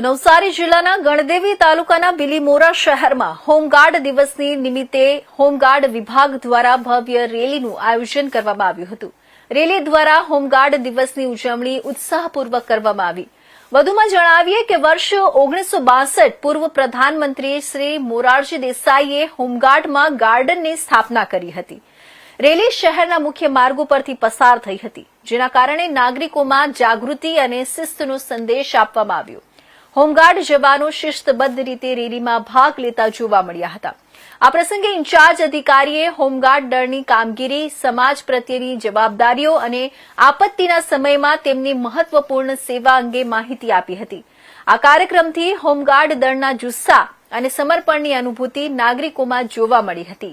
નવસારી જિલ્લાના ગણદેવી તાલુકાના બિલીમોરા શહેરમાં હોમગાર્ડ દિવસની નિમિત્તે હોમગાર્ડ વિભાગ દ્વારા ભવ્ય રેલીનું આયોજન કરવામાં આવ્યું હતું. રેલી દ્વારા હોમગાર્ડ દિવસની ઉજવણી ઉત્સાહપૂર્વક કરવામાં આવી. વધુમાં જણાવીએ કે વર્ષ 1962 પૂર્વ પ્રધાનમંત્રી શ્રી મોરારજી દેસાઈએ હોમગાર્ડમાં ગાર્ડનની સ્થાપના કરી હતી. રેલી શહેરના મુખ્ય માર્ગો પરથી પસાર થઈ હતી, જેના કારણે નાગરિકોમાં જાગૃતિ અને શિસ્તનો સંદેશ આપવામાં આવ્યો. હોમગાર્ડ જવાનો શિસ્તબદ્ધ રીતે રેલીમાં ભાગ લેતા જોવા મળ્યા હતા. આ પ્રસંગે ઇન્ચાર્જ અધિકારીએ હોમગાર્ડ દળની કામગીરી, સમાજ પ્રત્યેની જવાબદારીઓ અને આપત્તિના સમયમાં તેમની મહત્વપૂર્ણ સેવા અંગે માહિતી આપી હતી. આ કાર્યક્રમથી હોમગાર્ડ દળના જુસ્સા અને સમર્પણની અનુભૂતિ નાગરિકોમાં જોવા મળી હતી.